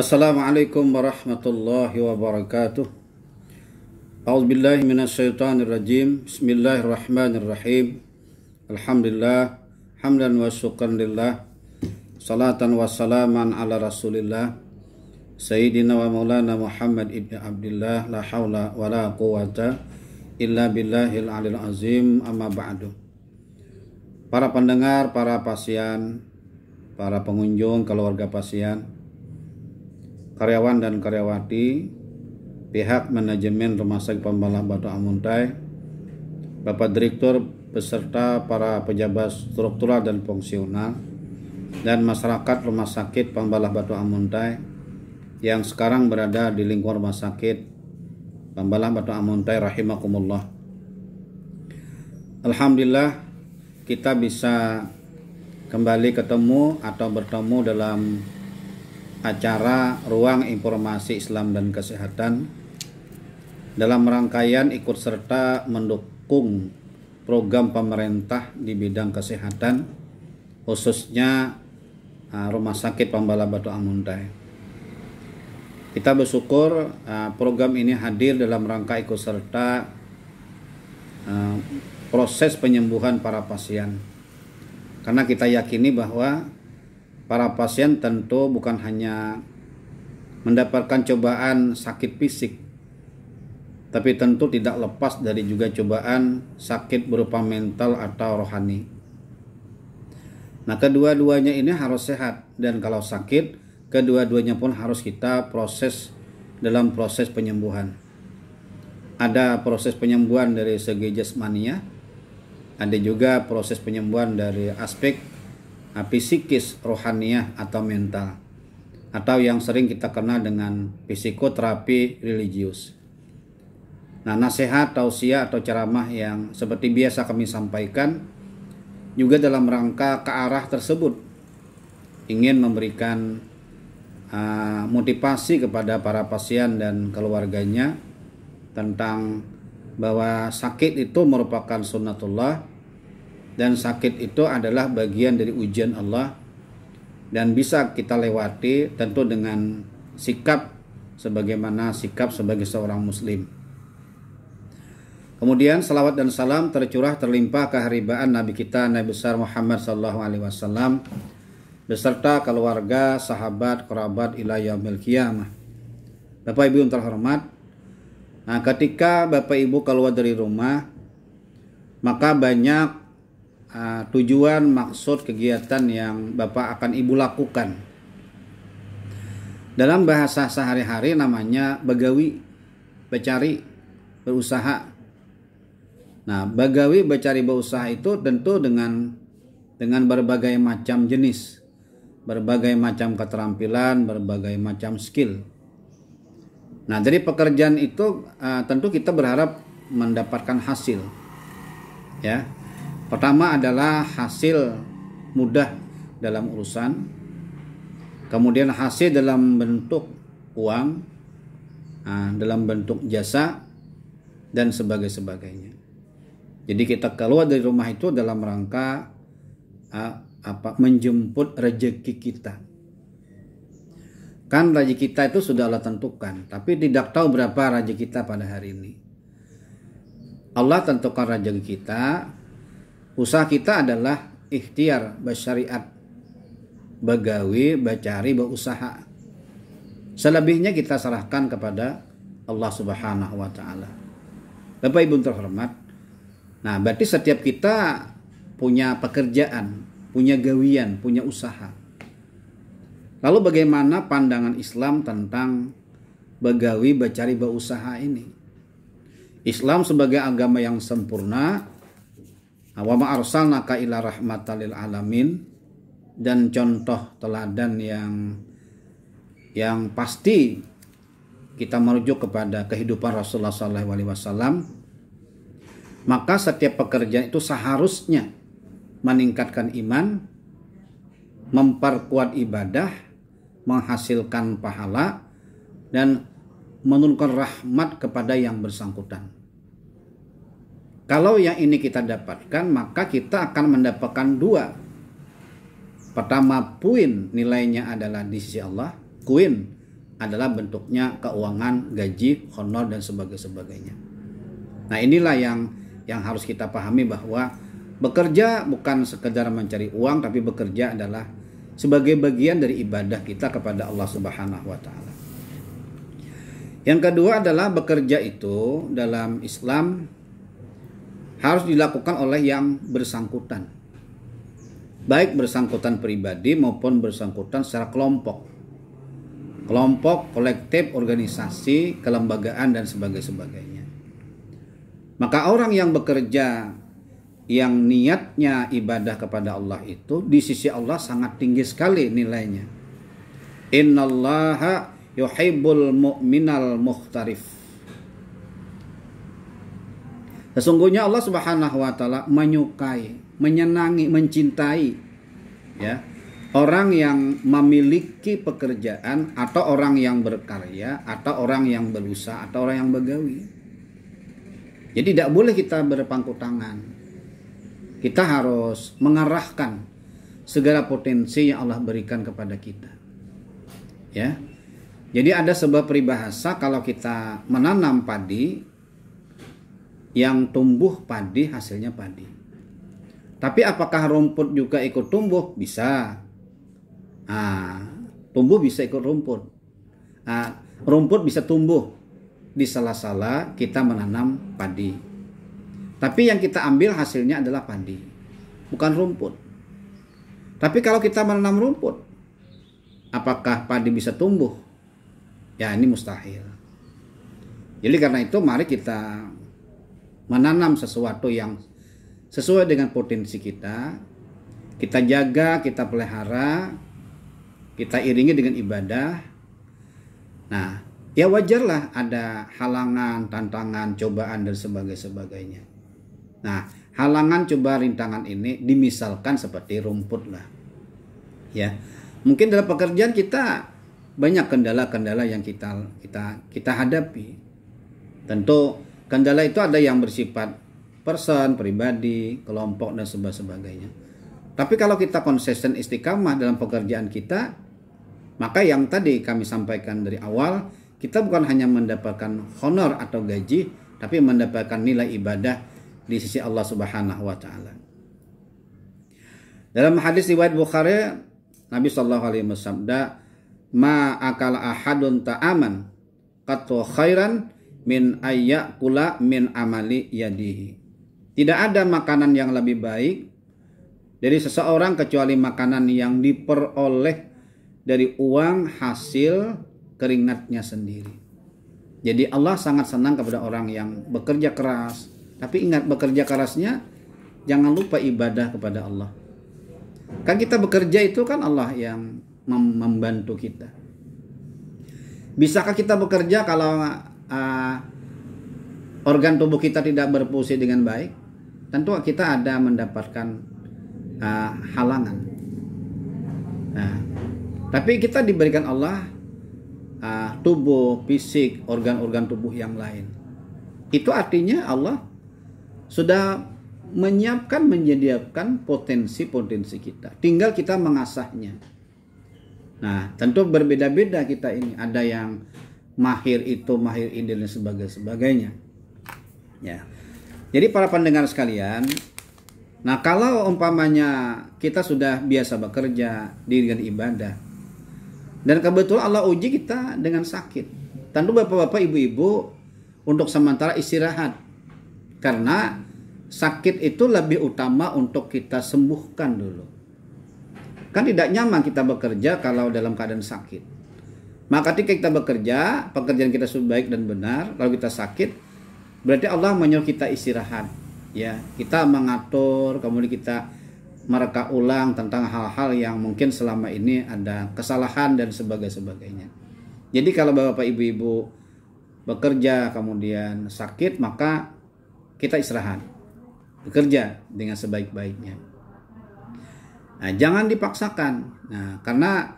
Assalamualaikum warahmatullahi wabarakatuh. A'udzubillahi minasyaitonirrajim. Bismillahirrahmanirrahim. Alhamdulillah, hamdan wa syukran lillah. Salatan wa salaman ala Rasulillah Sayyidina wa Maulana Muhammad ibn Abdullah. La haula wa la quwata illa billahil alil azim. Amma ba'du. Para pendengar, para pasien, para pengunjung, keluarga pasien, karyawan dan karyawati, pihak manajemen Rumah Sakit Pembalah Batu Amuntai, Bapak Direktur beserta para pejabat struktural dan fungsional, dan masyarakat Rumah Sakit Pembalah Batu Amuntai yang sekarang berada di lingkungan Rumah Sakit Pembalah Batu Amuntai rahimakumullah. Alhamdulillah kita bisa kembali ketemu atau bertemu dalam acara Ruang Informasi Islam dan Kesehatan dalam rangkaian ikut serta mendukung program pemerintah di bidang kesehatan, khususnya Rumah Sakit Pembalah Batu Amuntai. Kita bersyukur program ini hadir dalam rangka ikut serta proses penyembuhan para pasien, karena kita yakini bahwa para pasien tentu bukan hanya mendapatkan cobaan sakit fisik, tapi tentu tidak lepas dari juga cobaan sakit berupa mental atau rohani. Nah, kedua-duanya ini harus sehat, dan kalau sakit, kedua-duanya pun harus kita proses dalam proses penyembuhan. Ada proses penyembuhan dari segi jasmania, ada juga proses penyembuhan dari aspek psikis, rohaniah atau mental, atau yang sering kita kenal dengan psikoterapi religius. Nah, nasihat, tausiah atau ceramah yang seperti biasa kami sampaikan juga dalam rangka ke arah tersebut, ingin memberikan motivasi kepada para pasien dan keluarganya tentang bahwa sakit itu merupakan sunnatullah, dan sakit itu adalah bagian dari ujian Allah dan bisa kita lewati tentu dengan sikap sebagaimana sikap sebagai seorang muslim. Kemudian salawat dan salam tercurah terlimpah keharibaan Nabi kita Nabi besar Muhammad SAW beserta keluarga, sahabat, kerabat ila yaumil qiyamah. Bapak Ibu yang terhormat, nah ketika Bapak Ibu keluar dari rumah, maka banyak tujuan, maksud, kegiatan yang Bapak akan Ibu lakukan. Dalam bahasa sehari-hari namanya begawi, bercari, berusaha. Nah, begawi, bercari, berusaha itu tentu dengan berbagai macam jenis, berbagai macam keterampilan, berbagai macam skill. Nah, dari pekerjaan itu tentu kita berharap mendapatkan hasil. Ya. Pertama adalah hasil mudah dalam urusan, kemudian hasil dalam bentuk uang, dalam bentuk jasa, dan sebagainya. Jadi kita keluar dari rumah itu dalam rangka menjemput rezeki kita. Kan rezeki kita itu sudah Allah tentukan, tapi tidak tahu berapa rezeki kita pada hari ini. Allah tentukan rezeki kita. Usaha kita adalah ikhtiar, bersyariat, begawi, bercari, berusaha. Selebihnya kita serahkan kepada Allah Subhanahu wa Ta'ala. Bapak Ibu terhormat, nah berarti setiap kita punya pekerjaan, punya gawian, punya usaha. Lalu bagaimana pandangan Islam tentang begawi, bercari, berusaha ini? Islam sebagai agama yang sempurna, wa ma arsalnaka illa rahmatan lil alamin, dan contoh teladan yang pasti kita merujuk kepada kehidupan Rasulullah SAW. Maka setiap pekerjaan itu seharusnya meningkatkan iman, memperkuat ibadah, menghasilkan pahala, dan menurunkan rahmat kepada yang bersangkutan. Kalau yang ini kita dapatkan, maka kita akan mendapatkan dua. Pertama, poin nilainya adalah di sisi Allah. Poin adalah bentuknya keuangan, gaji, honor dan sebagainya. Nah, inilah yang harus kita pahami, bahwa bekerja bukan sekedar mencari uang, tapi bekerja adalah sebagai bagian dari ibadah kita kepada Allah Subhanahu wa taala. Yang kedua adalah bekerja itu dalam Islam harus dilakukan oleh yang bersangkutan. Baik bersangkutan pribadi maupun bersangkutan secara kelompok, kolektif, organisasi, kelembagaan dan sebagainya. Maka orang yang bekerja yang niatnya ibadah kepada Allah itu di sisi Allah sangat tinggi sekali nilainya. Innallaha yuhibbul mu'minal mukhtarif. Sesungguhnya Allah Subhanahu wa taala menyukai, menyenangi, mencintai ya orang yang memiliki pekerjaan, atau orang yang berkarya, atau orang yang berusaha, atau orang yang begawi. Jadi tidak boleh kita berpangku tangan. Kita harus mengarahkan segala potensi yang Allah berikan kepada kita. Ya. Jadi ada sebuah peribahasa, kalau kita menanam padi, yang tumbuh padi hasilnya padi. Tapi apakah rumput juga ikut tumbuh? Bisa. Tumbuh bisa ikut rumput. Rumput bisa tumbuh di sela-sela kita menanam padi. Tapi yang kita ambil hasilnya adalah padi, bukan rumput. Tapi kalau kita menanam rumput, apakah padi bisa tumbuh? Ya, ini mustahil. Jadi karena itu mari kita menanam sesuatu yang sesuai dengan potensi kita. Kita jaga, kita pelihara, kita iringi dengan ibadah. Nah, ya wajarlah ada halangan, tantangan, cobaan dan sebagainya. Nah, halangan, coba, rintangan ini dimisalkan seperti rumput lah. Ya, mungkin dalam pekerjaan kita banyak kendala-kendala yang kita hadapi. Tentu kendala itu ada yang bersifat person, pribadi, kelompok dan sebagainya. Tapi kalau kita konsisten istiqamah dalam pekerjaan kita, maka yang tadi kami sampaikan dari awal, kita bukan hanya mendapatkan honor atau gaji, tapi mendapatkan nilai ibadah di sisi Allah Subhanahu wa taala. Dalam hadis riwayat Bukhari, Nabi sallallahu alaihi wasallam bersabda, "Ma akala ahadun ta'aman qattu khairan min ayyakula min amali yadihi." Tidak ada makanan yang lebih baik dari seseorang kecuali makanan yang diperoleh dari uang hasil keringatnya sendiri. Jadi Allah sangat senang kepada orang yang bekerja keras. Tapi ingat, bekerja kerasnya jangan lupa ibadah kepada Allah. Kan kita bekerja itu kan Allah yang membantu kita. Bisakah kita bekerja kalau organ tubuh kita tidak berfungsi dengan baik? Tentu kita ada mendapatkan halangan. Nah, tapi kita diberikan Allah tubuh, fisik, organ-organ tubuh yang lain. Itu artinya Allah sudah menyediakan potensi-potensi kita. Tinggal kita mengasahnya. Nah, tentu berbeda-beda kita ini. Ada yang mahir itu, mahir ini dan sebagainya. Ya. Jadi para pendengar sekalian, nah kalau umpamanya kita sudah biasa bekerja dengan ibadah, dan kebetulan Allah uji kita dengan sakit, tentu bapak-bapak, ibu-ibu untuk sementara istirahat, karena sakit itu lebih utama untuk kita sembuhkan dulu. Kan tidak nyaman kita bekerja kalau dalam keadaan sakit. Maka ketika kita bekerja, pekerjaan kita sudah baik dan benar, lalu kita sakit, berarti Allah menyuruh kita istirahat. Ya, kita mengatur, kemudian kita mereka ulang tentang hal-hal yang mungkin selama ini ada kesalahan dan sebagainya. Jadi kalau bapak ibu-ibu bekerja kemudian sakit, maka kita istirahat, bekerja dengan sebaik-baiknya. Nah, jangan dipaksakan. Nah, karena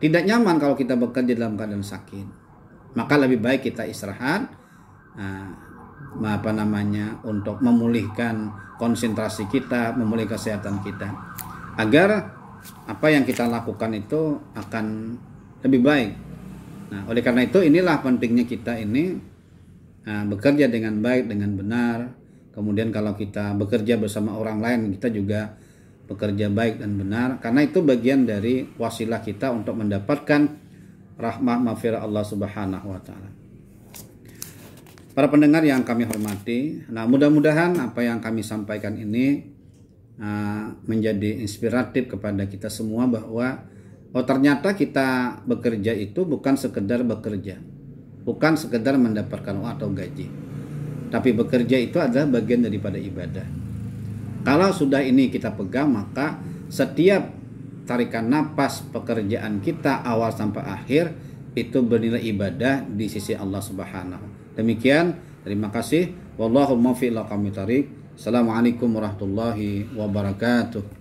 tidak nyaman kalau kita bekerja dalam keadaan sakit. Maka lebih baik kita istirahat. Untuk memulihkan konsentrasi kita, memulihkan kesehatan kita, agar apa yang kita lakukan itu akan lebih baik Nah, oleh karena itu inilah pentingnya kita ini bekerja dengan baik, dengan benar. Kemudian kalau kita bekerja bersama orang lain, kita juga bekerja baik dan benar, karena itu bagian dari wasilah kita untuk mendapatkan rahmat maghfirah Allah Subhanahu wa taala. Para pendengar yang kami hormati, nah mudah-mudahan apa yang kami sampaikan ini menjadi inspiratif kepada kita semua bahwa ternyata kita bekerja itu bukan sekedar bekerja, bukan sekedar mendapatkan uang atau gaji, tapi bekerja itu adalah bagian daripada ibadah. Kalau sudah ini kita pegang, maka setiap tarikan napas pekerjaan kita awal sampai akhir itu bernilai ibadah di sisi Allah Subhanahu. Demikian, terima kasih. Wallahul muwaffiq ila aqwamit thoriq. Assalamualaikum warahmatullahi wabarakatuh.